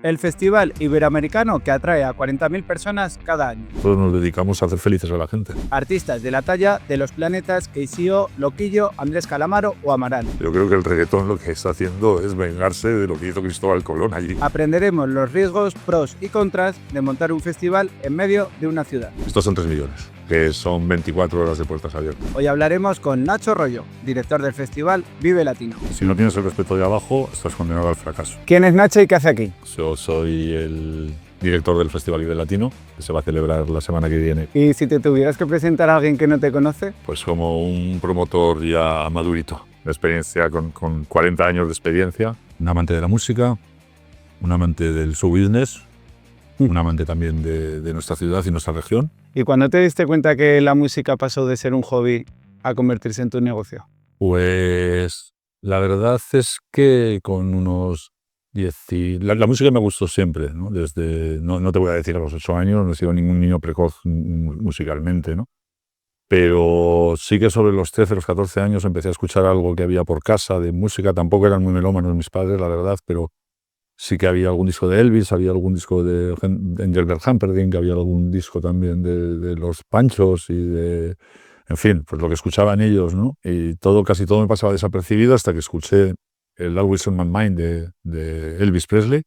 El Festival Iberoamericano que atrae a 40.000 personas cada año. Todos nos dedicamos a hacer felices a la gente. Artistas de la talla de Los Planetas, Keisio, Loquillo, Andrés Calamaro o Amaral. Yo creo que el reggaetón lo que está haciendo es vengarse de lo que hizo Cristóbal Colón allí. Aprenderemos los riesgos, pros y contras de montar un festival en medio de una ciudad. Estos son 3 millones, que son 24 horas de puertas abiertas. Hoy hablaremos con Nacho Rollo, director del festival Vive Latino. Si no tienes el respeto de abajo, estás condenado al fracaso. ¿Quién es Nacho y qué hace aquí? Yo soy el director del Festival Vive Latino, que se va a celebrar la semana que viene. Y si te tuvieras que presentar a alguien que no te conoce, Pues como un promotor ya madurito, de experiencia, con 40 años de experiencia. Un amante de la música, un amante del show business, un amante también de nuestra ciudad y nuestra región. ¿y cuando te diste cuenta que la música pasó de ser un hobby a convertirse en tu negocio? Pues la verdad es que con unos 10 la música me gustó siempre, ¿no? Desde, no te voy a decir a los 8 años, no he sido ningún niño precoz musicalmente, ¿no? Pero sí que sobre los 13, los 14 años empecé a escuchar algo que había por casa de música. Tampoco eran muy melómanos mis padres, la verdad, pero sí que había algún disco de Elvis, había algún disco de Engelbert Humperdinck, había algún disco también de Los Panchos y de... En fin, pues lo que escuchaban ellos, ¿no? Y casi todo me pasaba desapercibido hasta que escuché el Always on My Mind de Elvis Presley.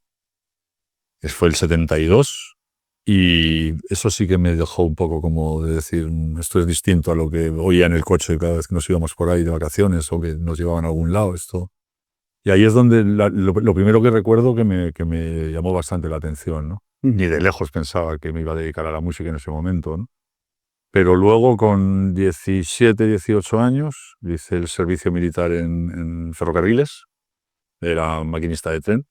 Fue el 72. Y eso sí que me dejó un poco como de decir, esto es distinto a lo que oía en el coche cada vez que nos íbamos por ahí de vacaciones o que nos llevaban a algún lado. Y ahí es donde lo primero que recuerdo que me llamó bastante la atención, ¿no? Ni de lejos pensaba que me iba a dedicar a la música en ese momento, ¿no? Pero luego, con 17, 18 años, hice el servicio militar en ferrocarriles, era maquinista de tren,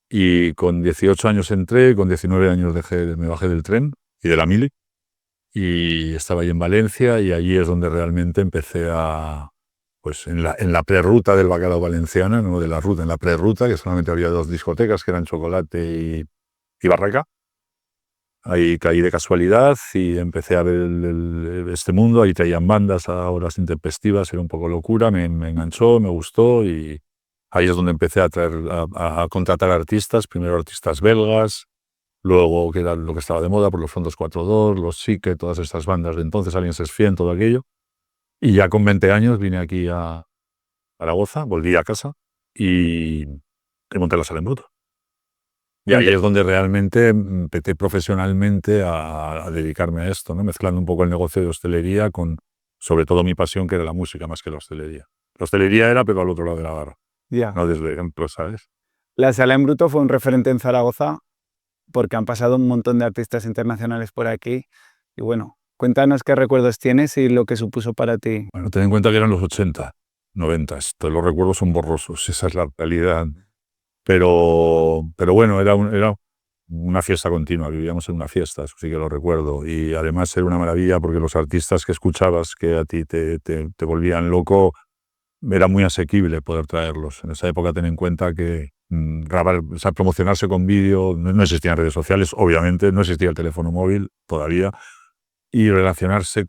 y con 18 años entré, con 19 años me bajé del tren y de la mili, y estaba ahí en Valencia, y allí es donde realmente empecé pues en la prerruta del bacalao valenciana, no de la ruta, en la prerruta, que solamente había 2 discotecas, que eran Chocolate y Barraca. Ahí caí de casualidad y empecé a ver este mundo. Ahí traían bandas a horas intempestivas, era un poco locura, me enganchó, me gustó, y ahí es donde empecé a contratar artistas, primero artistas belgas, luego, que era lo que estaba de moda, por los Fondos 4-2, los Sique, todas estas bandas de entonces, Aliens Esfien, todo aquello. Y ya con 20 años vine aquí a Zaragoza, volví a casa y monté la Sala en Bruto. Y ahí es donde realmente empecé profesionalmente a dedicarme a esto, ¿no? Mezclando un poco el negocio de hostelería con, sobre todo, mi pasión, que era la música más que la hostelería. La hostelería era, pero al otro lado de la barra, Ya. no desde dentro, ¿sabes? La Sala en Bruto fue un referente en Zaragoza porque han pasado un montón de artistas internacionales por aquí. Y bueno, cuéntanos qué recuerdos tienes y lo que supuso para ti. Bueno, ten en cuenta que eran los 80, 90. Los recuerdos son borrosos, esa es la realidad. Pero bueno, era una fiesta continua, vivíamos en una fiesta, eso sí que lo recuerdo. Y además era una maravilla porque los artistas que escuchabas, que a ti te volvían loco, era muy asequible poder traerlos. En esa época ten en cuenta que grabar, o sea, promocionarse con vídeo, no existían redes sociales, obviamente, no existía el teléfono móvil todavía. Y promocionarse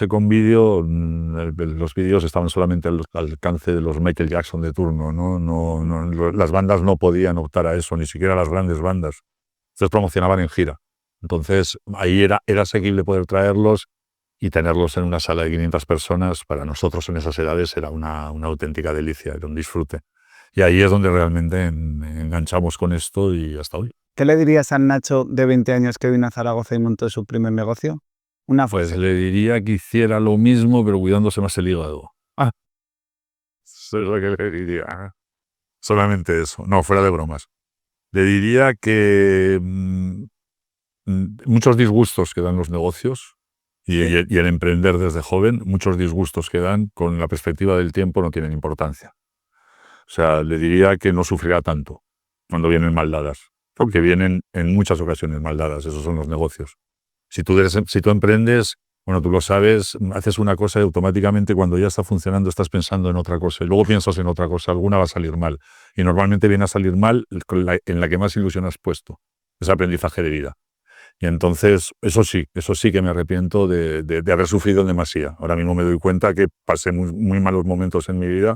con vídeo, los vídeos estaban solamente al alcance de los Michael Jackson de turno, ¿no? Las bandas no podían optar a eso, ni siquiera las grandes bandas. Entonces promocionaban en gira. Entonces ahí era asequible poder traerlos y tenerlos en una sala de 500 personas. Para nosotros en esas edades era una auténtica delicia, era un disfrute. Y ahí es donde realmente enganchamos con esto y hasta hoy. ¿Qué le dirías al Nacho de 20 años que vino a Zaragoza y montó su primer negocio? Una frase. Pues le diría que hiciera lo mismo, pero cuidándose más el hígado. Eso es lo que le diría. Solamente eso. No, fuera de bromas. Le diría que muchos disgustos que dan los negocios y el emprender desde joven, muchos disgustos que dan con la perspectiva del tiempo no tienen importancia. O sea, le diría que no sufrirá tanto cuando vienen mal dadas, porque vienen en muchas ocasiones mal dadas, esos son los negocios. Si tú emprendes, bueno, tú lo sabes, haces una cosa y automáticamente cuando ya está funcionando estás pensando en otra cosa y luego piensas en otra cosa, alguna va a salir mal. Y normalmente viene a salir mal en la que más ilusión has puesto, ese aprendizaje de vida. Y entonces, eso sí que me arrepiento de haber sufrido en demasía. Ahora mismo me doy cuenta que pasé muy malos momentos en mi vida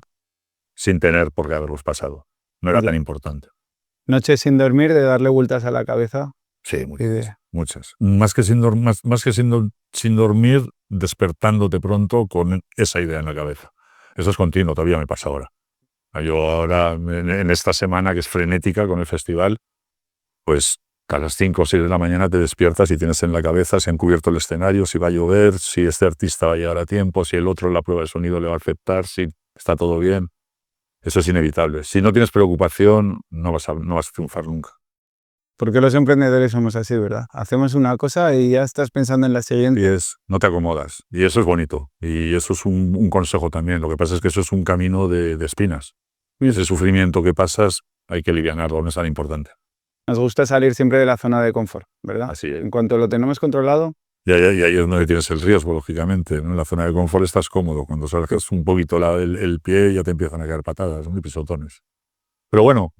sin tener por qué haberlos pasado. No era tan importante. Noches sin dormir, de darle vueltas a la cabeza. Sí, muchas. Más que sin dormir, despertándote pronto con esa idea en la cabeza. Eso es continuo, todavía me pasa ahora. Yo ahora, en esta semana que es frenética con el festival, pues a las 5 o 6 de la mañana te despiertas y tienes en la cabeza si han cubierto el escenario, si va a llover, si este artista va a llegar a tiempo, si el otro en la prueba de sonido le va a aceptar, si está todo bien. Eso es inevitable. Si no tienes preocupación, no vas a triunfar nunca. Porque los emprendedores somos así, ¿verdad? Hacemos una cosa y ya estás pensando en la siguiente. No te acomodas. Y eso es bonito. Y eso es un consejo también. Lo que pasa es que eso es un camino de espinas. Y ese sufrimiento que pasas hay que alivianarlo, no es tan importante. Nos gusta salir siempre de la zona de confort, ¿verdad? Así es. En cuanto lo tenemos controlado. Y ahí es donde tienes el riesgo, lógicamente, ¿no? En la zona de confort estás cómodo. Cuando salgas un poquito el pie ya te empiezan a caer patadas, ¿no? Y pisotones. Pero bueno,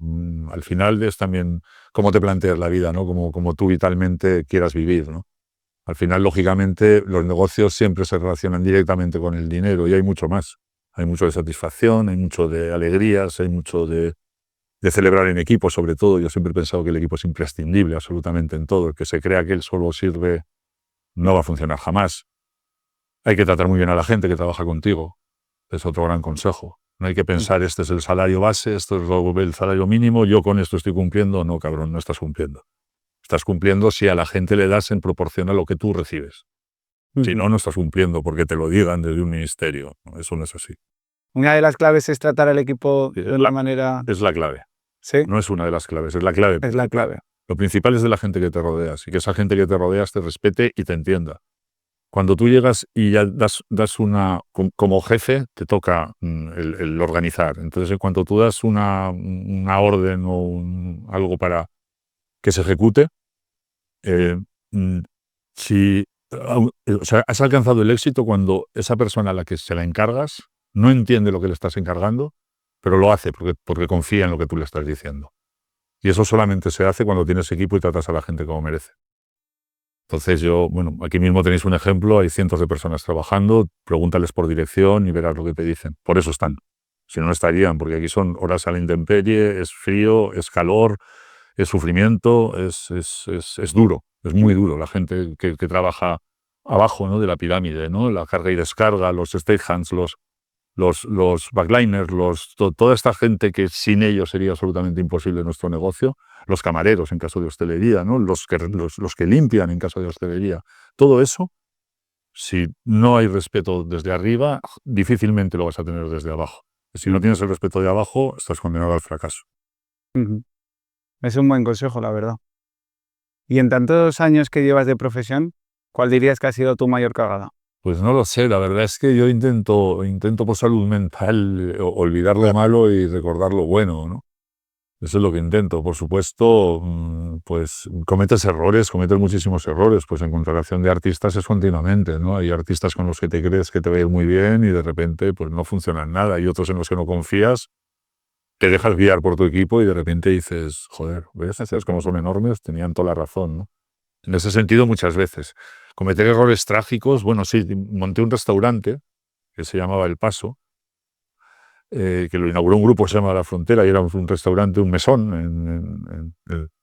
al final es también cómo te planteas la vida, ¿no? Como tú vitalmente quieras vivir, ¿no? Al final, lógicamente, los negocios siempre se relacionan directamente con el dinero y hay mucho más. Hay mucho de satisfacción, hay mucho de alegrías, hay mucho de celebrar en equipo, sobre todo. Yo siempre he pensado que el equipo es imprescindible absolutamente en todo. El que se crea que él solo sirve no va a funcionar jamás. Hay que tratar muy bien a la gente que trabaja contigo. Es otro gran consejo. No hay que pensar, este es el salario base, esto es el salario mínimo, yo con esto estoy cumpliendo. No, cabrón, no estás cumpliendo. Estás cumpliendo si a la gente le das en proporción a lo que tú recibes. Si no, no estás cumpliendo porque te lo digan desde un ministerio. Eso no es así. Una de las claves es tratar al equipo de una manera... Es la clave. ¿Sí? No es una de las claves, es la clave. Es la clave. Lo principal es de la gente que te rodeas y que esa gente que te rodeas te respete y te entienda. Cuando tú llegas y ya das una... Como jefe, te toca el organizar. Entonces, en cuanto tú das una orden o algo para que se ejecute, has alcanzado el éxito cuando esa persona a la que se la encargas no entiende lo que le estás encargando, pero lo hace porque confía en lo que tú le estás diciendo. Y eso solamente se hace cuando tienes equipo y tratas a la gente como merece. Entonces aquí mismo tenéis un ejemplo, hay cientos de personas trabajando, pregúntales por dirección y verás lo que te dicen. Por eso están. Si no, no estarían, porque aquí son horas a la intemperie, es frío, es calor, es sufrimiento, es duro, es muy duro. La gente que trabaja abajo, ¿no?, de la pirámide, ¿no?, la carga y descarga, los stagehands, los backliners, toda esta gente que sin ellos sería absolutamente imposible nuestro negocio, los camareros en caso de hostelería, ¿no?, los que limpian en caso de hostelería, todo eso, si no hay respeto desde arriba, difícilmente lo vas a tener desde abajo. Si no tienes el respeto de abajo, estás condenado al fracaso. Es un buen consejo, la verdad. Y en tantos años que llevas de profesión, ¿cuál dirías que ha sido tu mayor cagada? Pues no lo sé, la verdad es que yo intento por salud mental olvidar lo malo y recordar lo bueno, ¿no? Eso es lo que intento. Por supuesto, pues cometes muchísimos errores, pues en contratación de artistas es continuamente, ¿no? Hay artistas con los que te crees que te va a ir muy bien y de repente pues no funcionan nada. Hay otros en los que no confías, te dejas guiar por tu equipo y de repente dices, joder, ¿ves? ¿Sabes cómo son enormes? Tenían toda la razón, ¿no? En ese sentido, muchas veces. Cometer errores trágicos, bueno, sí, monté un restaurante que se llamaba El Paso, que lo inauguró un grupo que se llama La Frontera y era un restaurante, un mesón en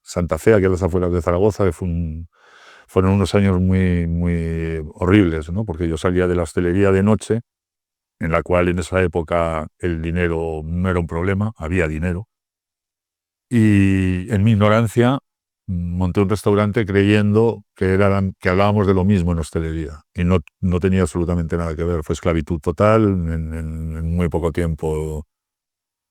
Santa Fe, aquí a las afueras de Zaragoza, que fueron unos años muy, muy horribles, ¿no? Porque yo salía de la hostelería de noche, en la cual en esa época el dinero no era un problema, había dinero, y en mi ignorancia monté un restaurante creyendo que hablábamos de lo mismo en hostelería y no tenía absolutamente nada que ver. Fue esclavitud total. En muy poco tiempo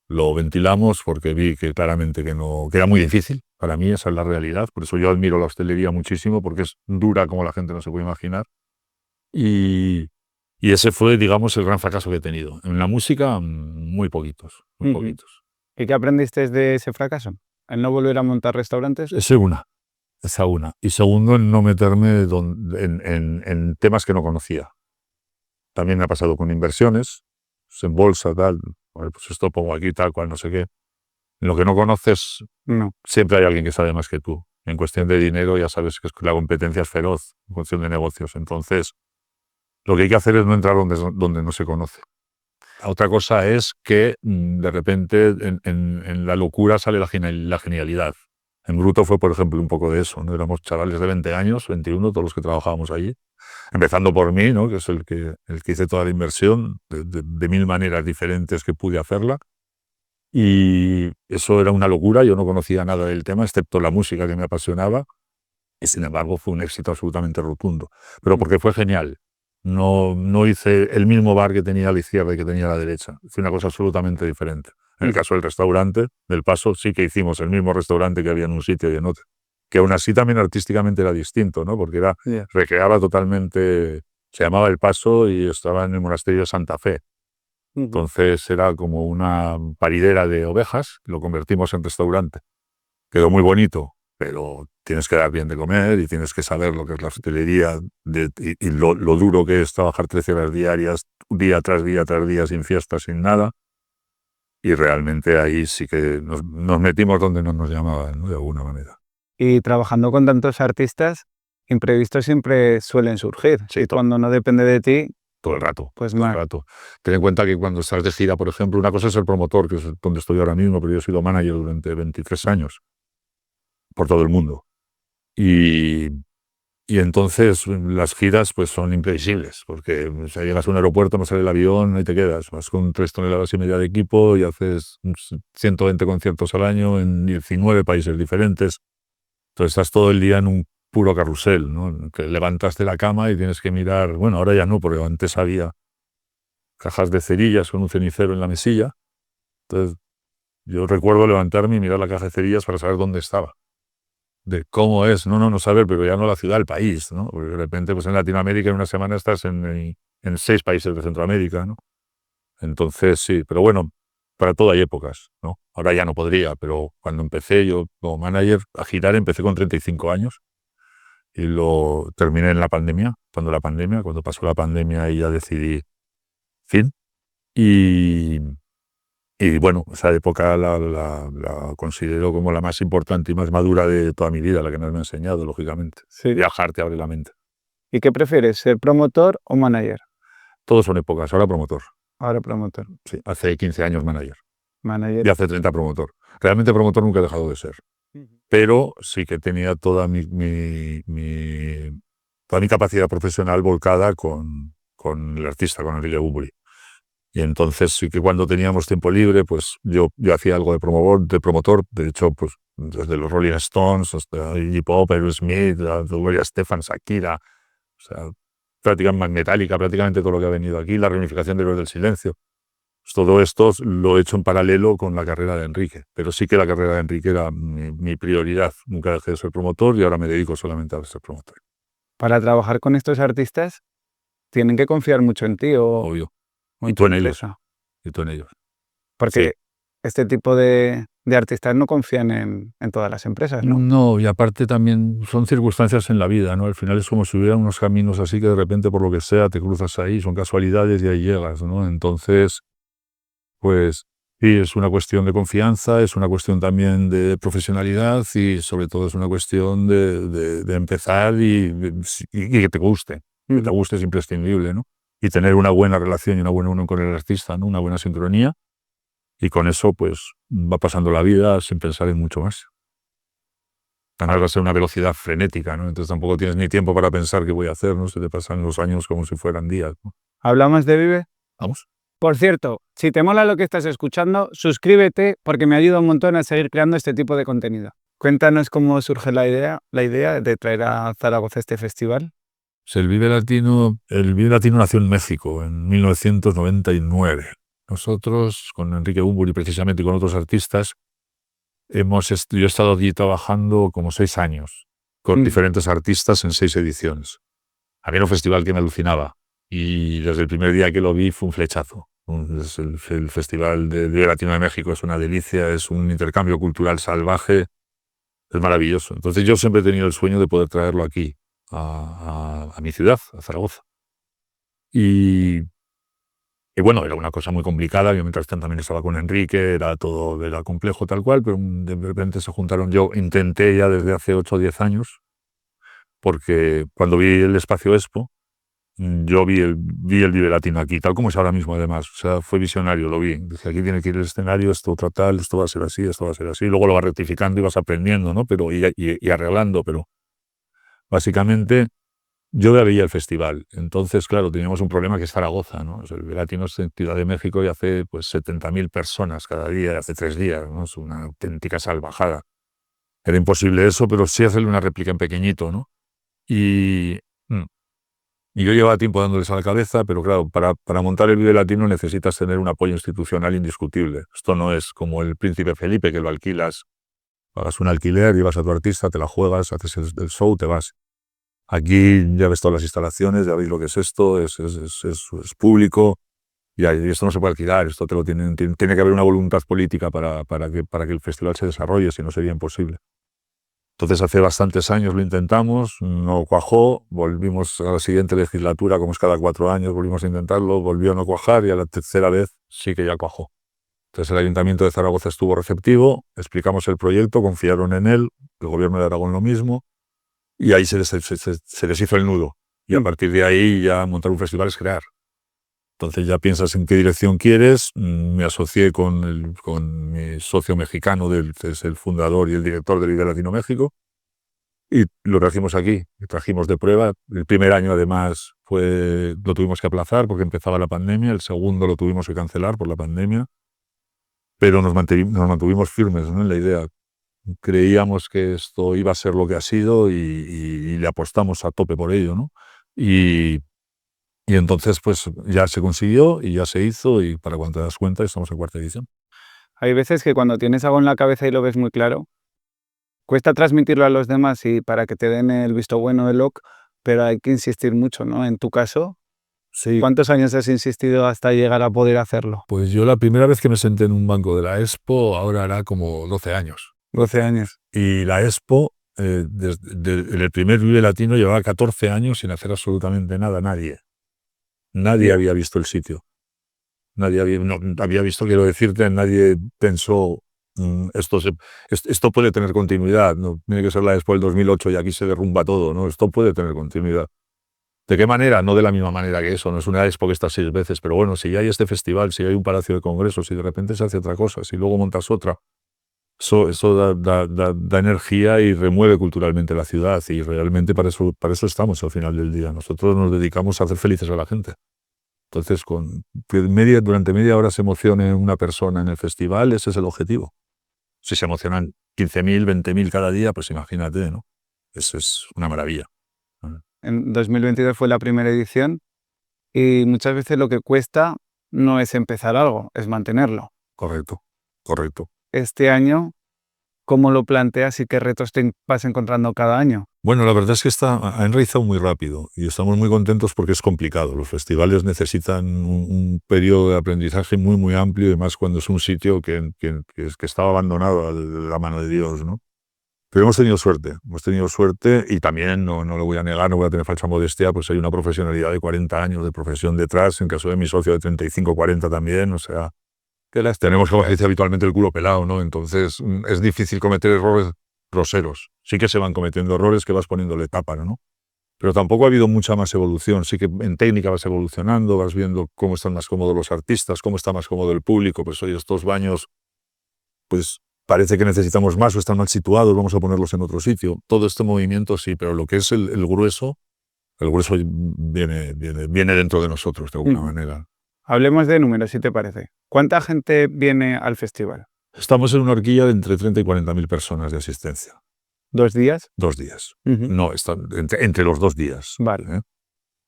lo ventilamos porque vi que claramente que era muy difícil. Para mí esa es la realidad. Por eso yo admiro la hostelería muchísimo, porque es dura como la gente no se puede imaginar. Y ese fue, digamos, el gran fracaso que he tenido. En la música, muy poquitos. ¿Y qué aprendiste de ese fracaso? ¿El no volver a montar restaurantes? Esa una. Y segundo, en no meterme en temas que no conocía. También me ha pasado con inversiones, pues en bolsa, tal. Pues esto pongo aquí, tal cual, no sé qué. En lo que no conoces, No. siempre hay alguien que sabe más que tú. En cuestión de dinero, ya sabes que la competencia es feroz. En cuestión de negocios. Entonces, lo que hay que hacer es no entrar donde no se conoce. Otra cosa es que de repente en la locura sale la genialidad. En Bruto fue, por ejemplo, un poco de eso, ¿no? Éramos chavales de 20 años, 21, todos los que trabajábamos allí. Empezando por mí, ¿no? Que es el que hice toda la inversión, de mil maneras diferentes que pude hacerla. Y eso era una locura, yo no conocía nada del tema, excepto la música que me apasionaba. Y sin embargo fue un éxito absolutamente rotundo. Pero porque fue genial. No hice el mismo bar que tenía a la izquierda y que tenía a la derecha. Fue una cosa absolutamente diferente. En el caso del restaurante, del Paso, sí que hicimos el mismo restaurante que había en un sitio y en otro. Que aún así también artísticamente era distinto, ¿no? Porque recreaba totalmente, se llamaba El Paso y estaba en el monasterio de Santa Fe. Entonces era como una paridera de ovejas, lo convertimos en restaurante. Quedó muy bonito, pero tienes que dar bien de comer y tienes que saber lo que es la hostelería y lo duro que es trabajar 13 horas diarias, día tras día tras día, sin fiestas, sin nada. Y realmente ahí sí que nos metimos donde no nos llamaban, ¿no? De alguna manera. Y trabajando con tantos artistas, imprevistos siempre suelen surgir. Sí, y cuando no depende de ti, todo el rato. pues todo más. el rato. Ten en cuenta que cuando estás de gira, por ejemplo, una cosa es el promotor, que es donde estoy ahora mismo, pero yo he sido manager durante 23 años por todo el mundo. Y entonces las giras pues son imprevisibles, porque o sea, llegas a un aeropuerto, no sale el avión, ahí te quedas. Vas con 3,5 toneladas de equipo y haces 120 conciertos al año en 19 países diferentes. Entonces estás todo el día en un puro carrusel, ¿no? Que levantas de la cama y tienes que mirar, bueno, ahora ya no, porque antes había cajas de cerillas con un cenicero en la mesilla. Entonces yo recuerdo levantarme y mirar la caja de cerillas para saber dónde estaba. De cómo es, no saber, pero ya no la ciudad, el país, ¿no? Porque de repente, pues en Latinoamérica en una semana estás en 6 países de Centroamérica, ¿no? Entonces, sí, pero bueno, para todo hay épocas, ¿no? Ahora ya no podría, pero cuando empecé yo como manager a girar, empecé con 35 años y lo terminé en la pandemia, cuando pasó la pandemia y ya decidí, fin. Y bueno, esa época la considero como la más importante y más madura de toda mi vida, la que más me ha enseñado, lógicamente. Sí. Viajar te abre la mente. ¿Y qué prefieres, ser promotor o manager? Todos son épocas. Ahora promotor. Ahora promotor. Sí, hace 15 años manager. Manager. Y hace 30 promotor. Realmente promotor nunca he dejado de ser. Pero sí que tenía toda mi capacidad profesional volcada con el artista, con Enrique Bunbury. Y entonces sí que cuando teníamos tiempo libre, pues yo hacía algo de promotor. De hecho, pues desde los Rolling Stones hasta Iggy Pop, Aerosmith, Gloria Estefan, Shakira, o sea, prácticamente Metallica, prácticamente todo lo que ha venido aquí, la reunificación de Héroes del Silencio. Pues todo esto lo he hecho en paralelo con la carrera de Enrique. Pero sí que la carrera de Enrique era mi prioridad. Nunca dejé de ser promotor y ahora me dedico solamente a ser promotor. Para trabajar con estos artistas, tienen que confiar mucho en ti o Obvio. en Y tu tú en ellos. empresa. Y tú en ellos. Porque Sí. este tipo de artistas no confían en todas las empresas, ¿no? No, y aparte también son circunstancias en la vida, ¿no? Al final es como si hubiera unos caminos así que de repente por lo que sea te cruzas ahí, son casualidades y ahí llegas, ¿no? Entonces, pues sí, es una cuestión de confianza, es una cuestión también de profesionalidad y sobre todo es una cuestión de empezar y que te guste. Que te guste es imprescindible, ¿no? Y tener una buena relación y una buena unión con el artista, ¿no? Una buena sincronía. Y con eso, pues, va pasando la vida sin pensar en mucho más. Ganar va a ser una velocidad frenética, ¿no? Entonces tampoco tienes ni tiempo para pensar qué voy a hacer, ¿no? Se te pasan los años como si fueran días, ¿no? ¿Hablamos de Vive? Vamos. Por cierto, si te mola lo que estás escuchando, suscríbete porque me ayuda un montón a seguir creando este tipo de contenido. Cuéntanos cómo surge la idea de traer a Zaragoza este festival. El Vive Latino nació en México en 1999. Nosotros, con Enrique Bunbury precisamente y con otros artistas, yo he estado allí trabajando como 6 años con diferentes artistas en 6 ediciones. Había un festival que me alucinaba y desde el primer día que lo vi fue un flechazo. El Festival de Vive Latino de México es una delicia, es un intercambio cultural salvaje, es maravilloso. Entonces yo siempre he tenido el sueño de poder traerlo aquí, a mi ciudad, a Zaragoza. Y bueno, era una cosa muy complicada. Yo mientras tanto también estaba con Enrique, era complejo tal cual, pero de repente se juntaron. Yo intenté ya desde hace 8 o 10 años, porque cuando vi el Espacio Expo, yo vi el Vive Latino aquí, tal como es ahora mismo además. O sea, fue visionario, lo vi. Dije, aquí tiene que ir el escenario, esto otra tal, esto va a ser así, esto va a ser así. Luego lo vas rectificando y vas aprendiendo, ¿no? Pero, y arreglando, pero básicamente yo ya veía el festival. Entonces, claro, teníamos un problema que es Zaragoza, ¿no? O sea, el Vive Latino es en Ciudad de México y hace pues 70.000 personas cada día, hace 3 días, ¿no? Es una auténtica salvajada. Era imposible eso, pero sí hacerle una réplica en pequeñito, ¿no? Y, mm, y yo llevaba tiempo dándoles a la cabeza, pero claro, para montar el Vive Latino necesitas tener un apoyo institucional indiscutible. Esto no es como el Príncipe Felipe, que lo alquilas, pagas un alquiler, llevas a tu artista, te la juegas, haces el show, te vas. Aquí ya ves todas las instalaciones, ya veis lo que es esto, es público, y esto no se puede alquilar, esto te lo tiene que haber una voluntad política para que el festival se desarrolle, si no sería imposible. Entonces hace bastantes años lo intentamos, no cuajó, volvimos a la siguiente legislatura, como es cada 4 años, volvimos a intentarlo, volvió a no cuajar y a la tercera vez sí que ya cuajó. Entonces el Ayuntamiento de Zaragoza estuvo receptivo, explicamos el proyecto, confiaron en él, el Gobierno de Aragón lo mismo, y ahí se les hizo el nudo. Y a partir de ahí ya montar un festival es crear. Entonces ya piensas en qué dirección quieres. Me asocié con mi socio mexicano, que es el fundador y el director del Vive Latino México, y lo trajimos aquí, lo trajimos de prueba. El primer año además lo tuvimos que aplazar porque empezaba la pandemia, el segundo lo tuvimos que cancelar por la pandemia, pero nos mantuvimos firmes, ¿no?, en la idea. Creíamos que esto iba a ser lo que ha sido y le apostamos a tope por ello, ¿no? Y entonces pues ya se consiguió y ya se hizo, y para cuando te das cuenta estamos en 4ª edición. Hay veces que cuando tienes algo en la cabeza y lo ves muy claro, cuesta transmitirlo a los demás y para que te den el visto bueno del OK, pero hay que insistir mucho, ¿no? En tu caso, Sí. ¿cuántos años has insistido hasta llegar a poder hacerlo? Pues yo la primera vez que me senté en un banco de la Expo, ahora hará como 12 años. 12 años. Y la Expo, en el primer Vive Latino, llevaba 14 años sin hacer absolutamente nada, nadie. Nadie había visto el sitio. Nadie había visto, quiero decirte, nadie pensó, esto puede tener continuidad, no tiene que ser la Expo del 2008 y aquí se derrumba todo, ¿no? Esto puede tener continuidad. ¿De qué manera? No de la misma manera que eso, no es una Expo que está 6 veces, pero bueno, si hay este festival, si hay un palacio de congresos, si de repente se hace otra cosa, si luego montas otra, eso da energía y remueve culturalmente la ciudad, y realmente para eso estamos al final del día. Nosotros nos dedicamos a hacer felices a la gente. Entonces, durante media hora se emocione una persona en el festival, ese es el objetivo. Si se emocionan 15.000, 20.000 cada día, pues imagínate, ¿no? Eso es una maravilla. En 2022 fue la primera edición y muchas veces lo que cuesta no es empezar algo, es mantenerlo. Correcto, correcto. Este año, ¿cómo lo planteas y qué retos te vas encontrando cada año? Bueno, la verdad es que ha enraizado muy rápido y estamos muy contentos porque es complicado. Los festivales necesitan un periodo de aprendizaje muy, muy amplio, y más cuando es un sitio que estaba abandonado a la mano de Dios, ¿no? Pero hemos tenido suerte y también, no lo voy a negar, no voy a tener falsa modestia, pues hay una profesionalidad de 40 años de profesión detrás, en caso de mi socio de 35, 40 también, o sea, que tenemos, como se dice habitualmente, el culo pelado, ¿no? Entonces es difícil cometer errores groseros. Sí que se van cometiendo errores que vas poniéndole tapa, ¿no? Pero tampoco ha habido mucha más evolución. Sí que en técnica vas evolucionando, vas viendo cómo están más cómodos los artistas, cómo está más cómodo el público. Pues oye, estos baños, pues parece que necesitamos más o están mal situados, vamos a ponerlos en otro sitio. Todo este movimiento sí, pero lo que es el grueso viene dentro de nosotros de alguna manera. Hablemos de números, si te parece. ¿Cuánta gente viene al festival? Estamos en una horquilla de entre 30 y 40.000 personas de asistencia. ¿2 días? 2 días. No, entre los 2 días. Vale.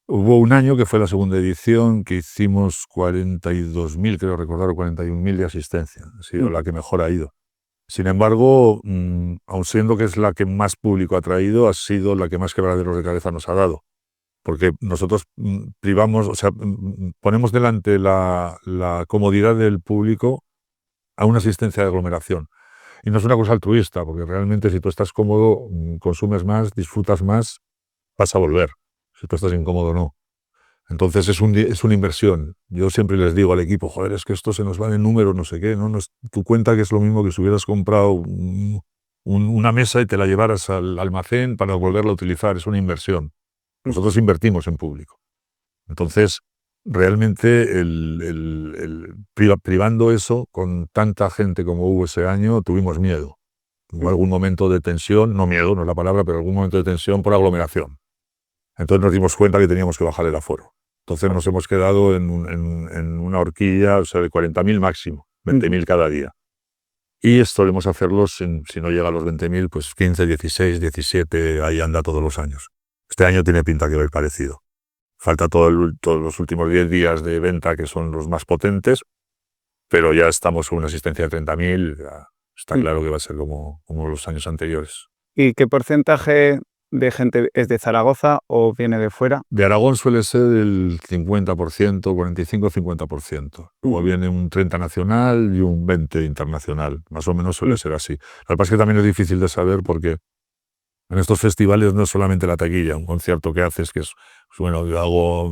Hubo un año que fue la segunda edición que hicimos 42.000, creo recordar, o 41.000 de asistencia. Ha sido la que mejor ha ido. Sin embargo, aun siendo que es la que más público ha traído, ha sido la que más quebraderos de cabeza nos ha dado. Porque nosotros privamos, o sea, ponemos delante la comodidad del público a una asistencia de aglomeración. Y no es una cosa altruista, porque realmente si tú estás cómodo, consumes más, disfrutas más, vas a volver. Si tú estás incómodo, no. Entonces es una inversión. Yo siempre les digo al equipo, joder, es que esto se nos va en números, no sé qué, ¿no? Tú cuenta que es lo mismo que si hubieras comprado una mesa y te la llevaras al almacén para volverla a utilizar. Es una inversión. Nosotros invertimos en público. Entonces, realmente privando eso con tanta gente como hubo ese año, tuvimos miedo. Hubo algún momento de tensión, no miedo, no es la palabra, pero algún momento de tensión por aglomeración. Entonces nos dimos cuenta que teníamos que bajar el aforo. Entonces nos hemos quedado en una horquilla, o sea, de 40.000 máximo, 20.000 cada día. Y solemos hacerlos, si no llega a los 20.000, pues 15, 16, 17, ahí anda todos los años. Este año tiene pinta que va a ir parecido. Falta todos los últimos 10 días de venta, que son los más potentes, pero ya estamos con una asistencia de 30.000. Está claro que va a ser como los años anteriores. ¿Y qué porcentaje de gente es de Zaragoza o viene de fuera? De Aragón suele ser el 50%, 45-50%. Luego viene un 30% nacional y un 20% internacional. Más o menos suele ser así. Lo que pasa es que también es difícil de saber porque en estos festivales no es solamente la taquilla, un concierto que haces que es, bueno, yo hago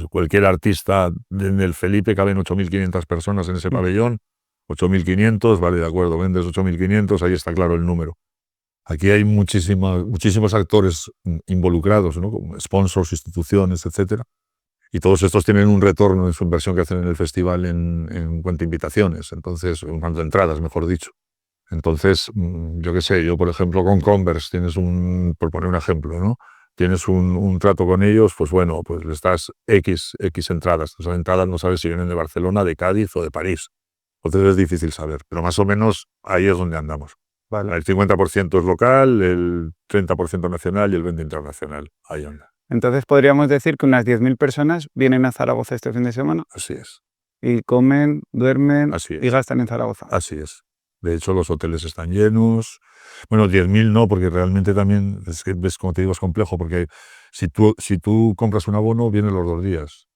cualquier artista, en el Felipe caben 8.500 personas en ese pabellón, 8.500, vale, de acuerdo, vendes 8.500, ahí está claro el número. Aquí hay muchísimos actores involucrados, ¿no? Como sponsors, instituciones, etcétera. Y todos estos tienen un retorno en su inversión que hacen en el festival en cuanto a invitaciones, entonces, en cuanto a entradas, mejor dicho. Entonces, yo qué sé, yo por ejemplo con Converse tienes por poner un ejemplo, ¿no? Tienes un trato con ellos, pues bueno, pues les das X entradas. Esas entradas no sabes si vienen de Barcelona, de Cádiz o de París. Entonces es difícil saber, pero más o menos ahí es donde andamos. Vale. El 50% es local, el 30% nacional y el 20% internacional. Ahí anda. Entonces podríamos decir que unas 10.000 personas vienen a Zaragoza este fin de semana. Así es. Y comen, duermen y gastan en Zaragoza. Así es. De hecho, los hoteles están llenos. Bueno, 10.000 no, porque realmente también, es que, ves, como te digo, es complejo, porque si tú compras un abono, vienen los 2 días,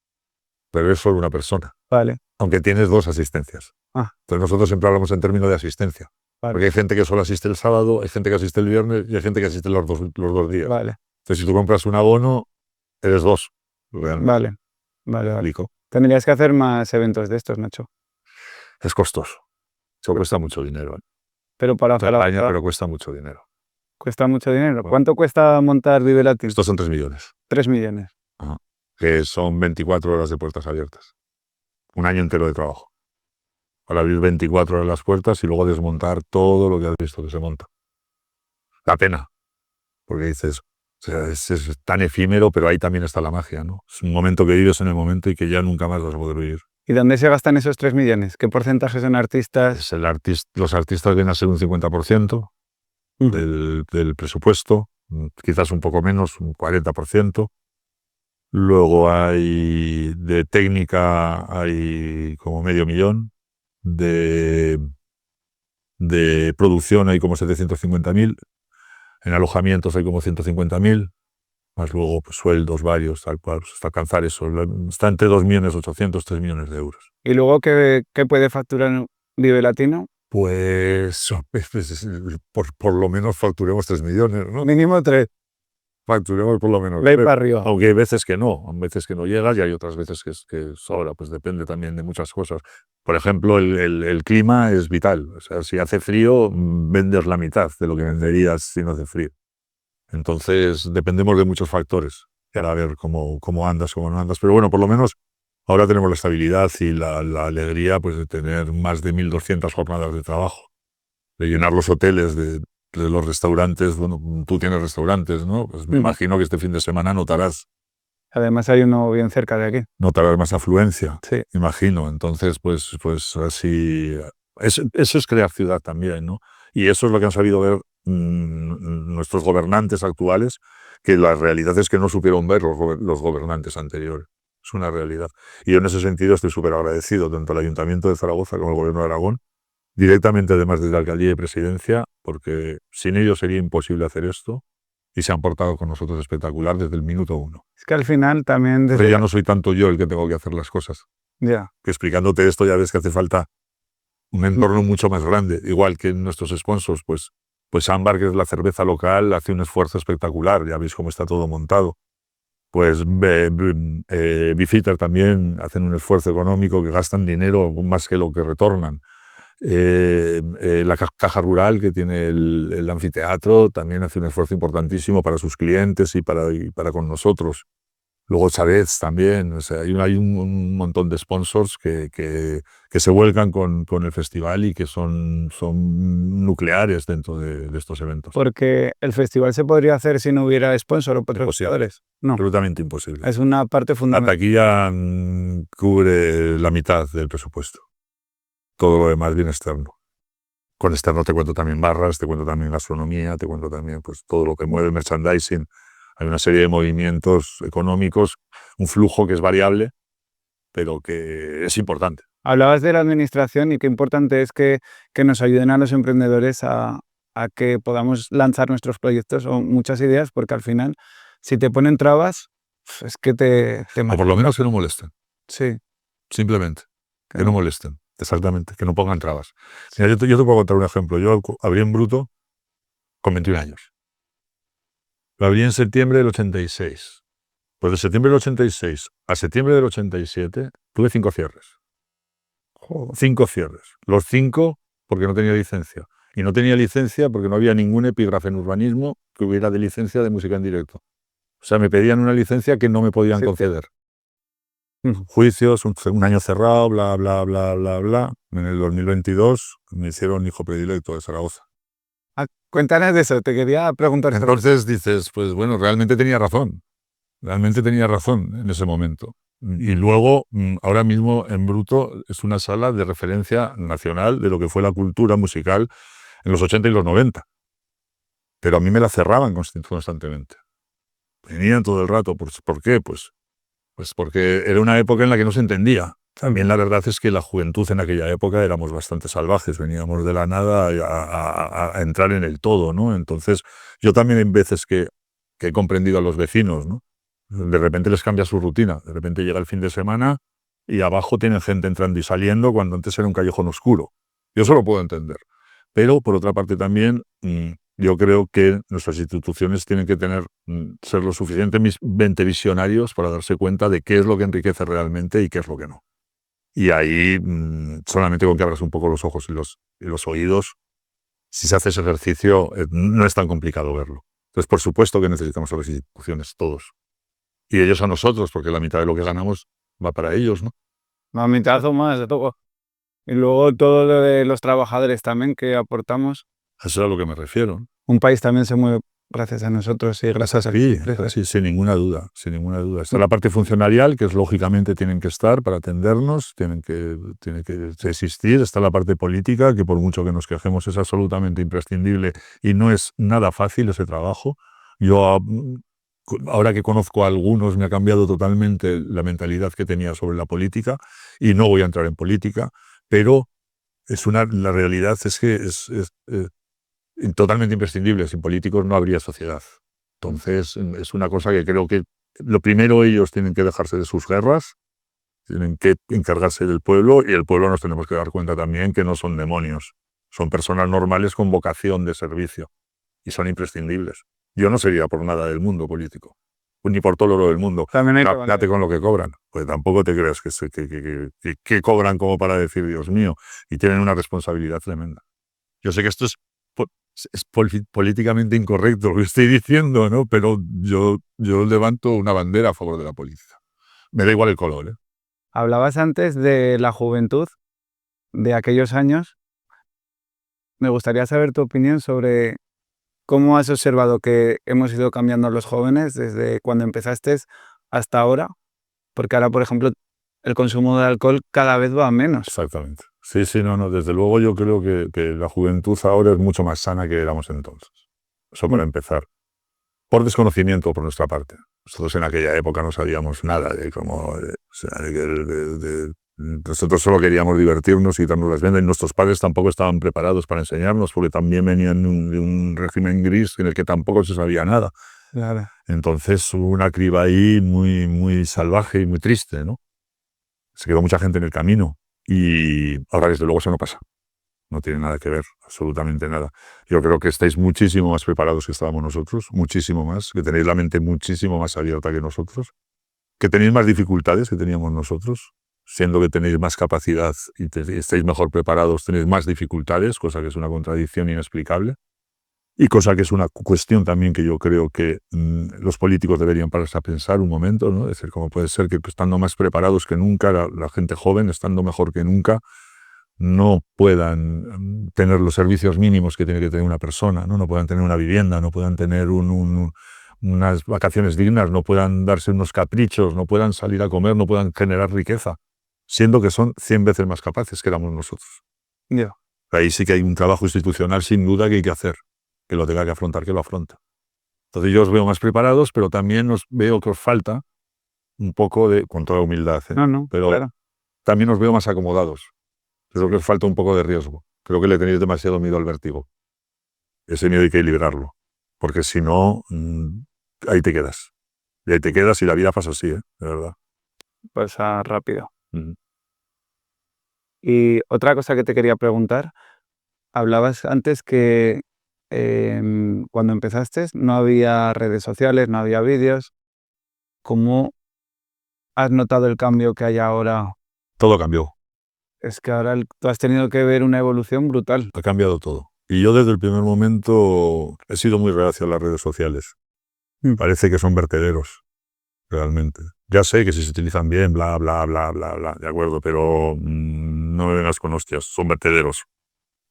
pero es solo una persona. Vale. Aunque tienes 2 asistencias. Entonces nosotros siempre hablamos en términos de asistencia. Vale. Porque hay gente que solo asiste el sábado, hay gente que asiste el viernes y hay gente que asiste los dos días. Vale. Entonces, si tú compras un abono, eres 2. Realmente. Vale. Tendrías que hacer más eventos de estos, Nacho. Es costoso. Eso cuesta mucho dinero. Pero para Zaragoza... Pero cuesta mucho dinero. ¿Cuesta mucho dinero? ¿Cuánto cuesta montar Vive Latino? Estos son 3 millones. 3 millones. Ajá. Que son 24 horas de puertas abiertas. Un año entero de trabajo. Para abrir 24 horas las puertas y luego desmontar todo lo que has visto que se monta. Da pena. Porque dices, o sea, es tan efímero, pero ahí también está la magia, ¿no? Es un momento que vives en el momento y que ya nunca más vas a poder vivir. ¿Y dónde se gastan esos 3 millones? ¿Qué porcentaje son artistas? Los artistas vienen a ser un 50% del presupuesto, quizás un poco menos, un 40%. Luego hay de técnica, hay como medio millón. De producción hay como 750.000. En alojamientos hay como 150.000. Más luego pues, sueldos varios, tal cual, pues, hasta alcanzar eso. Está entre 2.800.000, 3 millones de euros. ¿Y luego qué puede facturar Vive Latino? Pues por lo menos facturemos 3 millones, ¿no? Mínimo 3. Facturemos por lo menos 3. Para arriba. Aunque hay veces que no, llegas y hay otras veces que sobra, pues depende también de muchas cosas. Por ejemplo, el clima es vital. O sea, si hace frío, vendes la mitad de lo que venderías si no hace frío. Entonces, dependemos de muchos factores para ver cómo andas, cómo no andas. Pero bueno, por lo menos ahora tenemos la estabilidad y la alegría pues, de tener más de 1.200 jornadas de trabajo, de llenar los hoteles, de los restaurantes. Bueno, tú tienes restaurantes, ¿no? Pues me imagino que este fin de semana notarás. Además hay uno bien cerca de aquí. Notarás más afluencia, sí. Imagino. Entonces, pues así... Eso es crear ciudad también, ¿no? Y eso es lo que han sabido ver nuestros gobernantes actuales, que la realidad es que no supieron ver los gobernantes anteriores. Es una realidad. Y yo en ese sentido estoy súper agradecido tanto al Ayuntamiento de Zaragoza como al Gobierno de Aragón, directamente además desde la Alcaldía y Presidencia, porque sin ellos sería imposible hacer esto y se han portado con nosotros espectacular desde el minuto 1. Es que al final también... Pero ya no soy tanto yo el que tengo que hacer las cosas. Ya. Que explicándote esto ya ves que hace falta un entorno mucho más grande. Igual que nuestros sponsors, pues Ámbar, que es la cerveza local, hace un esfuerzo espectacular. Ya veis cómo está todo montado. Pues Bifitter también hacen un esfuerzo económico, que gastan dinero más que lo que retornan. La Caja Rural, que tiene el anfiteatro, también hace un esfuerzo importantísimo para sus clientes y para con nosotros. Luego Chávez también, o sea, hay un montón de sponsors que se vuelcan con el festival y que son nucleares dentro de estos eventos. Porque el festival se podría hacer si no hubiera sponsor o patrocinadores. No, Absolutamente imposible. es una parte La fundamental. taquilla cubre la mitad del presupuesto. Todo lo demás viene externo. Con externo te cuento también barras, te cuento también gastronomía, te cuento también pues, todo lo que mueve el merchandising. Hay una serie de movimientos económicos, un flujo que es variable, pero que es importante. Hablabas de la administración y qué importante es que nos ayuden a los emprendedores a que podamos lanzar nuestros proyectos o muchas ideas, porque al final, si te ponen trabas, es que te O por lo menos que no molesten. Sí. Simplemente. Que Claro. no molesten. Exactamente. Que no pongan trabas. Mira, yo te puedo contar un ejemplo. Yo abrí en Bruto con 21 años. Lo abrí en septiembre del 86. Pues de septiembre del 86 a septiembre del 87 tuve 5 cierres. 5 cierres. Los 5 porque no tenía licencia. Y no tenía licencia porque no había ningún epígrafe en urbanismo que hubiera de licencia de música en directo. O sea, me pedían una licencia que no me podían conceder. Juicios, un año cerrado, bla, bla, bla, bla, bla. En el 2022 me hicieron hijo predilecto de Zaragoza. Cuéntanos de eso, te quería preguntar. Entonces dices, pues bueno, realmente tenía razón. Realmente tenía razón en ese momento. Y luego, ahora mismo en Bruto es una sala de referencia nacional de lo que fue la cultura musical en los 80 y los 90. Pero a mí me la cerraban constantemente. Venían todo el rato. ¿Por qué? Pues porque era una época en la que no se entendía. También la verdad es que la juventud en aquella época éramos bastante salvajes, veníamos de la nada a entrar en el todo, ¿no? Entonces, yo también en veces que he comprendido a los vecinos, ¿no? De repente les cambia su rutina, de repente llega el fin de semana y abajo tienen gente entrando y saliendo cuando antes era un callejón oscuro. Yo eso lo puedo entender. Pero, por otra parte también, yo creo que nuestras instituciones tienen que ser lo suficientemente visionarios para darse cuenta de qué es lo que enriquece realmente y qué es lo que no. Y ahí, solamente con que abras un poco los ojos y los oídos, si se hace ese ejercicio, no es tan complicado verlo. Entonces, por supuesto que necesitamos a las instituciones, todos. Y ellos a nosotros, porque la mitad de lo que ganamos va para ellos, ¿no? La mitad o más de todo. Y luego todo lo de los trabajadores también que aportamos. Eso es a lo que me refiero, ¿no? Un país también se mueve gracias a nosotros y gracias a Sí, sin ninguna duda, sin ninguna duda. Está la parte funcionarial, que es lógicamente tienen que estar para atendernos, tienen que existir. Está la parte política, que por mucho que nos quejemos es absolutamente imprescindible y no es nada fácil ese trabajo. Yo, ahora que conozco a algunos, me ha cambiado totalmente la mentalidad que tenía sobre la política y no voy a entrar en política, pero la realidad es que es totalmente imprescindible. Sin políticos no habría sociedad. Entonces, es una cosa que creo que lo primero ellos tienen que dejarse de sus guerras, tienen que encargarse del pueblo y el pueblo nos tenemos que dar cuenta también que no son demonios, son personas normales con vocación de servicio y son imprescindibles. Yo no sería por nada del mundo político, ni por todo el oro del mundo. Date con lo que cobran. Pues tampoco te creas que cobran como para decir, Dios mío, y tienen una responsabilidad tremenda. Yo sé que esto es políticamente incorrecto lo que estoy diciendo, ¿no? Pero yo levanto una bandera a favor de la política. Me da igual el color, ¿eh? Hablabas antes de la juventud de aquellos años. Me gustaría saber tu opinión sobre cómo has observado que hemos ido cambiando los jóvenes desde cuando empezaste hasta ahora, porque ahora, por ejemplo, el consumo de alcohol cada vez va a menos. Exactamente. Sí, no, desde luego yo creo que la juventud ahora es mucho más sana que éramos entonces. Eso para empezar. Por desconocimiento por nuestra parte. Nosotros en aquella época no sabíamos nada de cómo... nosotros solo queríamos divertirnos y darnos las vendas y nuestros padres tampoco estaban preparados para enseñarnos porque también venían de un régimen gris en el que tampoco se sabía nada. Claro. Entonces hubo una criba ahí muy, muy salvaje y muy triste, ¿no? Se quedó mucha gente en el camino y ahora desde luego eso no pasa. No tiene nada que ver, absolutamente nada. Yo creo que estáis muchísimo más preparados que estábamos nosotros, muchísimo más, que tenéis la mente muchísimo más abierta que nosotros, que tenéis más dificultades que teníamos nosotros, siendo que tenéis más capacidad y estáis mejor preparados, tenéis más dificultades, cosa que es una contradicción inexplicable. Y cosa que es una cuestión también que yo creo que los políticos deberían pararse a pensar un momento, ¿no? Es decir, cómo puede ser que estando más preparados que nunca, la gente joven, estando mejor que nunca, no puedan tener los servicios mínimos que tiene que tener una persona, ¿no? No puedan tener una vivienda, no puedan tener unas vacaciones dignas, no puedan darse unos caprichos, no puedan salir a comer, no puedan generar riqueza, siendo que son 100 veces más capaces que éramos nosotros. Ya. Ahí sí que hay un trabajo institucional sin duda que hay que hacer, que lo tenga que afrontar, que lo afronta. Entonces yo os veo más preparados, pero también os veo que os falta un poco de, con toda humildad, No, pero claro. también os veo más acomodados. Creo que os falta un poco de riesgo. Creo que le tenéis demasiado miedo al vértigo. Ese miedo hay que liberarlo, porque si no, ahí te quedas. Y ahí te quedas y la vida pasa así, de verdad. Pasa rápido. Mm. Y otra cosa que te quería preguntar, hablabas antes que cuando empezaste no había redes sociales, no había vídeos. ¿Cómo has notado el cambio que hay ahora? Todo cambió, Es que ahora tú has tenido que ver una evolución brutal. ha cambiado todo. Y yo desde el primer momento he sido muy reacio a las redes sociales. Parece que son vertederos, realmente. Ya sé que si se utilizan bien, bla, bla, bla, bla, bla, de acuerdo, pero no me vengas con hostias, son vertederos.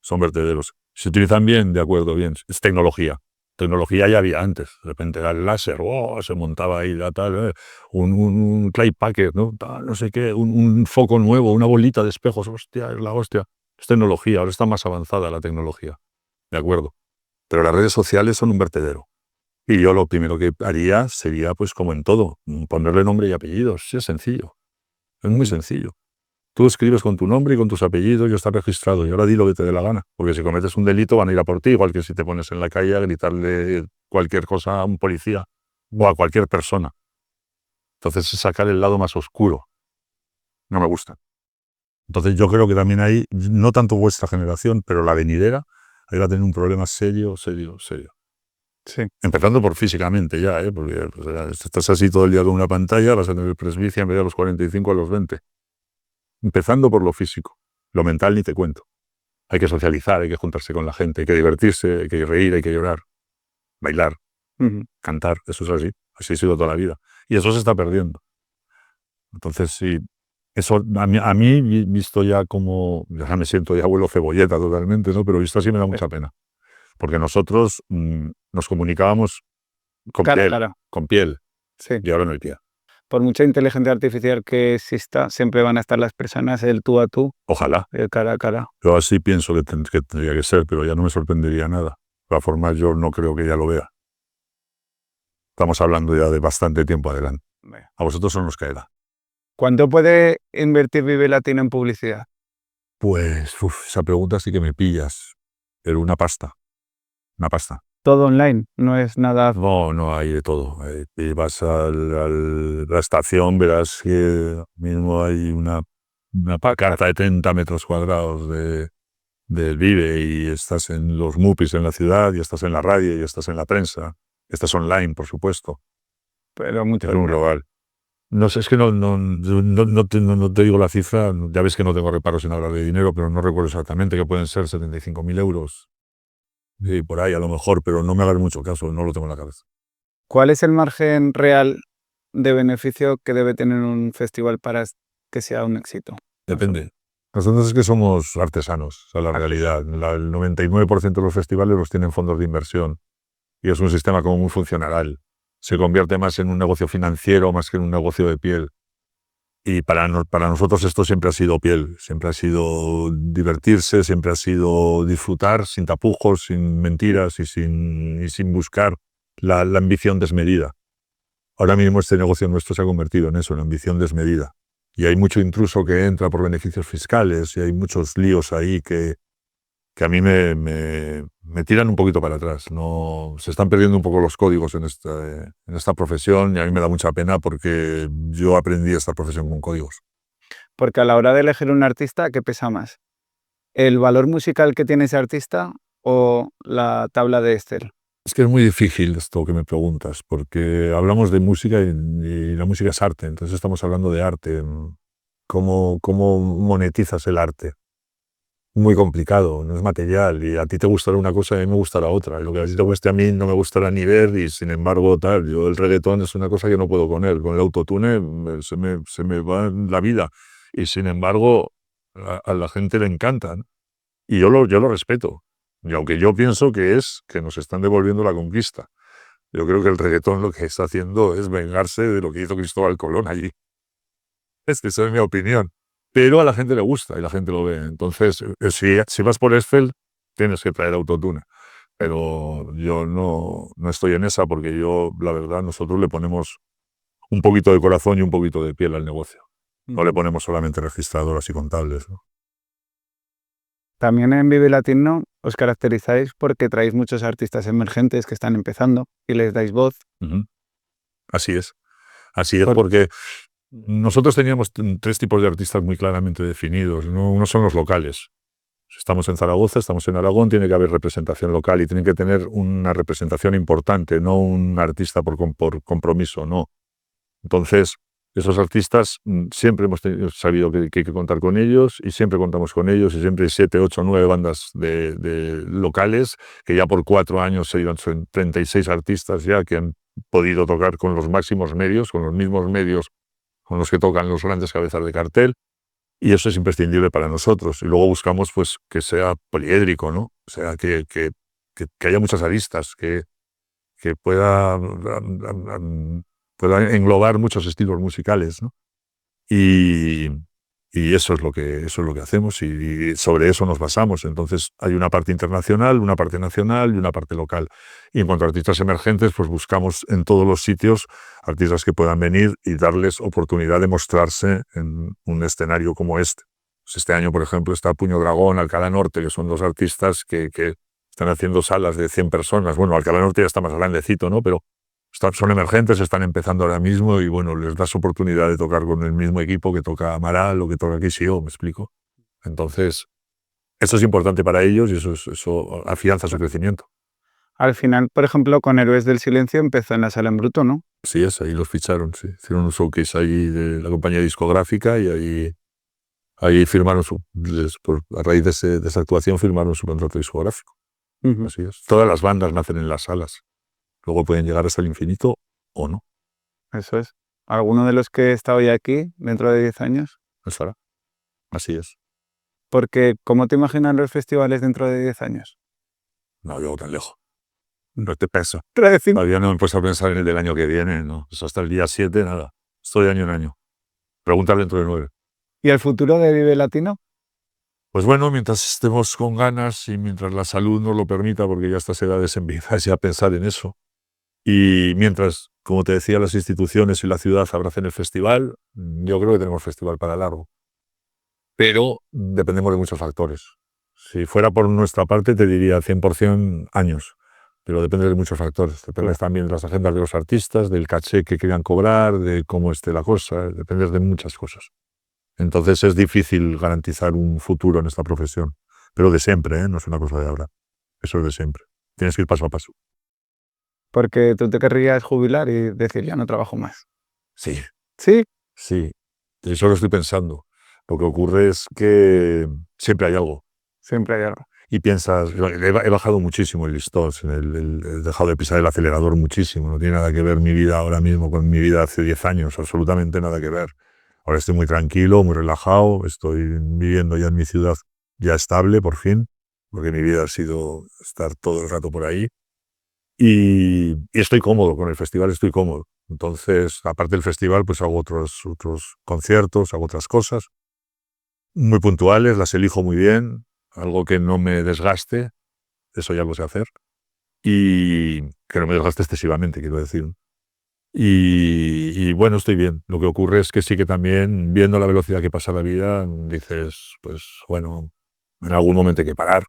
Son vertederos. Si se utilizan bien, de acuerdo, bien. Es tecnología. Tecnología ya había antes. De repente era el láser, se montaba ahí tal, un clay packet, ¿no? Tal, no sé qué, un foco nuevo, una bolita de espejos, hostia, es la hostia. Es tecnología, ahora está más avanzada la tecnología. De acuerdo. Pero las redes sociales son un vertedero. Y yo lo primero que haría sería, pues como en todo, ponerle nombre y apellidos. Sí, es sencillo. Es muy sencillo. Tú escribes con tu nombre y con tus apellidos y está registrado. Y ahora di lo que te dé la gana. Porque si cometes un delito van a ir a por ti, igual que si te pones en la calle a gritarle cualquier cosa a un policía o a cualquier persona. Entonces es sacar el lado más oscuro. No me gusta. Entonces yo creo que también ahí, no tanto vuestra generación, pero la venidera, ahí va a tener un problema serio, serio, serio. Sí. Empezando por físicamente ya, porque pues, estás así todo el día con una pantalla, vas a tener presbicia en vez de a los 45 a los 20. Empezando por lo físico. Lo mental ni te cuento. Hay que socializar, hay que juntarse con la gente, hay que divertirse, hay que reír, hay que llorar, bailar, cantar, eso es así. Así ha sido toda la vida. Y eso se está perdiendo. Entonces, sí, eso a mí visto ya como, ya me siento ya abuelo cebolleta totalmente, ¿no? Pero visto así me da mucha pena. Porque nosotros nos comunicábamos con Cara a piel, cara. con piel, Sí. y ahora no hay piel. Por mucha inteligencia artificial que exista, siempre van a estar las personas, el tú a tú, Ojalá. el cara a cara. Yo así pienso que tendría que ser, pero ya no me sorprendería nada. De todas formas, yo no creo que ya lo vea. Estamos hablando ya de bastante tiempo adelante. A vosotros no nos caerá. ¿Cuánto puede invertir Vive Latino en publicidad? Pues, esa pregunta sí que me pillas. Pero una pasta. Una pasta. Todo online, no es nada. No, hay de todo. Y vas a la estación, verás que mismo hay una carta de 30 metros cuadrados del Vive y estás en los MUPIs en la ciudad, y estás en la radio, y estás en la prensa. Estás online, por supuesto. Pero mucho Es un dinero. global. No sé, es que no te digo la cifra, ya ves que no tengo reparos en hablar de dinero, pero no recuerdo exactamente, que pueden ser 75.000 euros. Sí, por ahí a lo mejor, pero no me hagas mucho caso, no lo tengo en la cabeza. ¿Cuál es el margen real de beneficio que debe tener un festival para que sea un éxito? Depende. Nosotros es que somos artesanos, o sea, la realidad. El 99% de los festivales los tienen fondos de inversión y es un sistema como muy funcional. Se convierte más en un negocio financiero más que en un negocio de piel. Y para nosotros esto siempre ha sido piel, siempre ha sido divertirse, siempre ha sido disfrutar sin tapujos, sin mentiras y sin buscar la ambición desmedida. Ahora mismo este negocio nuestro se ha convertido en eso, en ambición desmedida. Y hay mucho intruso que entra por beneficios fiscales y hay muchos líos ahí que a mí me tiran un poquito para atrás. No, se están perdiendo un poco los códigos en esta profesión y a mí me da mucha pena porque yo aprendí esta profesión con códigos. Porque a la hora de elegir un artista, ¿qué pesa más? ¿El valor musical que tiene ese artista o la tabla de Excel? Es que es muy difícil esto que me preguntas, porque hablamos de música y la música es arte, entonces estamos hablando de arte. ¿Cómo monetizas el arte? muy complicado, no es material, y a ti te gustará una cosa y a mí me gustará otra, y lo que a ti te guste a mí no me gustará ni ver, y sin embargo tal, yo el reggaetón es una cosa que no puedo con él, con el autotune se me va la vida, y sin embargo a la gente le encanta, ¿no? Y yo lo respeto, y aunque yo pienso que nos están devolviendo la conquista, yo creo que el reggaetón lo que está haciendo es vengarse de lo que hizo Cristóbal Colón allí. Esa es mi opinión. Pero a la gente le gusta y la gente lo ve. Entonces, si vas por Eiffel, tienes que traer autotune. Pero yo no estoy en esa porque yo, la verdad, nosotros le ponemos un poquito de corazón y un poquito de piel al negocio. No le ponemos solamente registradoras y contables, ¿no? También en Vive Latino os caracterizáis porque traéis muchos artistas emergentes que están empezando y les dais voz. Uh-huh. Así es. Así es porque nosotros teníamos 3 tipos de artistas muy claramente definidos, ¿no? Uno son los locales. Estamos en Zaragoza, estamos en Aragón, tiene que haber representación local y tiene que tener una representación importante, no un artista por compromiso, no. Entonces, esos artistas siempre hemos sabido que hay que contar con ellos y siempre contamos con ellos y siempre hay 7, 8, 9 bandas de locales que ya por 4 años se iban, son 36 artistas ya que han podido tocar con los máximos medios, con los mismos medios con los que tocan los grandes cabezas de cartel, y eso es imprescindible para nosotros. Y luego buscamos pues que sea poliédrico, ¿no? O sea, que haya muchas aristas, que pueda englobar muchos estilos musicales, ¿no? Y eso es lo que hacemos y sobre eso nos basamos. Entonces hay una parte internacional, una parte nacional y una parte local. Y en cuanto a artistas emergentes, pues buscamos en todos los sitios artistas que puedan venir y darles oportunidad de mostrarse en un escenario como este. Pues este año, por ejemplo, está Puño Dragón, Alcalá Norte, que son 2 artistas que están haciendo salas de 100 personas. Bueno, Alcalá Norte ya está más grandecito, ¿no? Pero son emergentes, están empezando ahora mismo y bueno, les das oportunidad de tocar con el mismo equipo que toca Amaral o que toca KCO, ¿me explico? Entonces, eso es importante para ellos y eso afianza su crecimiento. Al final, por ejemplo, con Héroes del Silencio empezó en la Sala en Bruto, ¿no? Sí, ahí los ficharon, sí. Hicieron un showcase ahí de la compañía discográfica y ahí firmaron a raíz de esa actuación firmaron su contrato discográfico. Uh-huh. Así es. Todas las bandas nacen en las salas. Luego pueden llegar hasta el infinito o no. Eso es. ¿Alguno de los que está hoy aquí, dentro de 10 años? Estará. Así es. Porque, ¿cómo te imaginas los festivales dentro de 10 años? No llego tan lejos. No te peso. Decir, Todavía no me he puesto a pensar en el del año que viene, ¿no? Pues hasta el día 7, nada. Estoy de año en año. Preguntar dentro de 9. ¿y el futuro de Vive Latino? Pues bueno, mientras estemos con ganas y mientras la salud nos lo permita, porque ya a estas edades empiezas ya a pensar en eso. Y mientras, como te decía, las instituciones y la ciudad abracen el festival, yo creo que tenemos festival para largo. Pero dependemos de muchos factores. Si fuera por nuestra parte, te diría 100% años. Pero depende de muchos factores. Depende también de las agendas de los artistas, del caché que quieran cobrar, de cómo esté la cosa. Depende de muchas cosas. Entonces es difícil garantizar un futuro en esta profesión. Pero de siempre, ¿eh? No es una cosa de ahora. Eso es de siempre. Tienes que ir paso a paso. Porque tú te querrías jubilar y decir, ya no trabajo más. Sí. ¿Sí? Sí. Eso lo estoy pensando. Lo que ocurre es que siempre hay algo. Siempre hay algo. Y piensas, he bajado muchísimo el listón, he dejado de pisar el acelerador muchísimo, no tiene nada que ver mi vida ahora mismo con mi vida hace 10 años, absolutamente nada que ver. Ahora estoy muy tranquilo, muy relajado, estoy viviendo ya en mi ciudad ya estable, por fin, porque mi vida ha sido estar todo el rato por ahí. Y estoy cómodo con el festival, estoy cómodo. Entonces, aparte del festival, pues hago otros conciertos, hago otras cosas, muy puntuales, las elijo muy bien, algo que no me desgaste, eso ya lo sé hacer, y que no me desgaste excesivamente, quiero decir. Y bueno, estoy bien. Lo que ocurre es que sí que también, viendo la velocidad que pasa la vida, dices, pues bueno, en algún momento hay que parar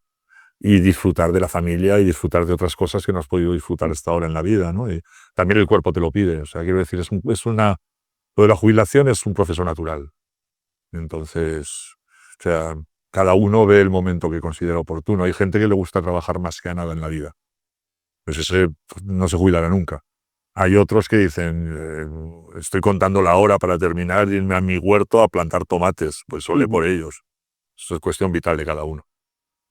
y disfrutar de la familia y disfrutar de otras cosas que no has podido disfrutar hasta ahora en la vida, ¿no? Y también el cuerpo te lo pide, o sea, quiero decir, lo de la jubilación es un proceso natural. Entonces, o sea, cada uno ve el momento que considera oportuno. Hay gente que le gusta trabajar más que a nada en la vida. Pues ese no se jubilará nunca. Hay otros que dicen, estoy contando la hora para terminar y irme a mi huerto a plantar tomates. Pues ole por ellos. Eso es cuestión vital de cada uno.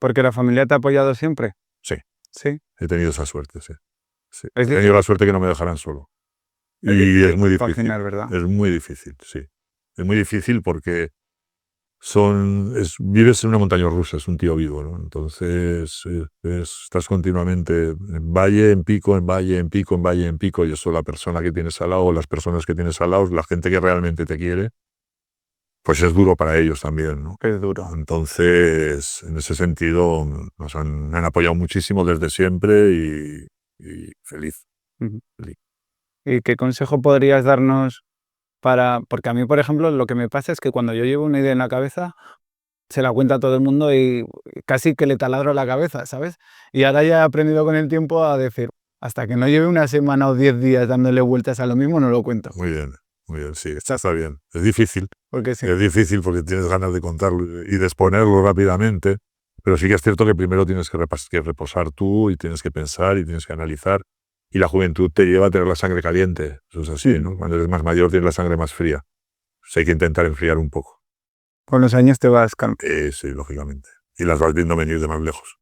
¿Porque la familia te ha apoyado siempre? Sí, Sí. he tenido esa suerte, sí. Sí. Es He tenido la suerte que no me dejaran solo. Y es muy difícil. compaginar, ¿verdad? Es muy difícil, sí. Es muy difícil porque vives en una montaña rusa, es un tío vivo, ¿no? Entonces estás continuamente en valle, en pico, en valle, en pico, en valle, en pico, y eso la persona que tienes al lado, las personas que tienes al lado, la gente que realmente te quiere, pues es duro para ellos también, ¿no? Es duro. Entonces, en ese sentido, me han apoyado muchísimo desde siempre y feliz. Ujú. feliz. ¿Y qué consejo podrías darnos porque a mí, por ejemplo, lo que me pasa es que cuando yo llevo una idea en la cabeza, se la cuenta a todo el mundo y casi que le taladro la cabeza, ¿sabes? Y ahora ya he aprendido con el tiempo a decir, hasta que no lleve una semana o 10 días dándole vueltas a lo mismo, no lo cuento. Muy bien, sí, está bien. Es difícil. Porque sí. Es difícil porque tienes ganas de contarlo y de exponerlo rápidamente, pero sí que es cierto que primero tienes que reposar tú y tienes que pensar y tienes que analizar. Y la juventud te lleva a tener la sangre caliente. Eso es así, ¿no? Cuando eres más mayor tienes la sangre más fría. Pues hay que intentar enfriar un poco. Con los años te vas calmando. Sí, lógicamente. Y las vas viendo venir de más lejos.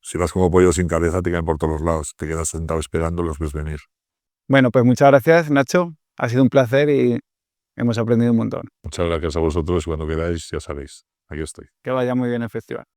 Si vas como pollo sin cabeza, te caen por todos lados. Te quedas sentado esperando, los ves venir. Bueno, pues muchas gracias, Nacho. Ha sido un placer y hemos aprendido un montón. Muchas gracias a vosotros. Cuando queráis, ya sabéis, aquí estoy. Que vaya muy bien el festival.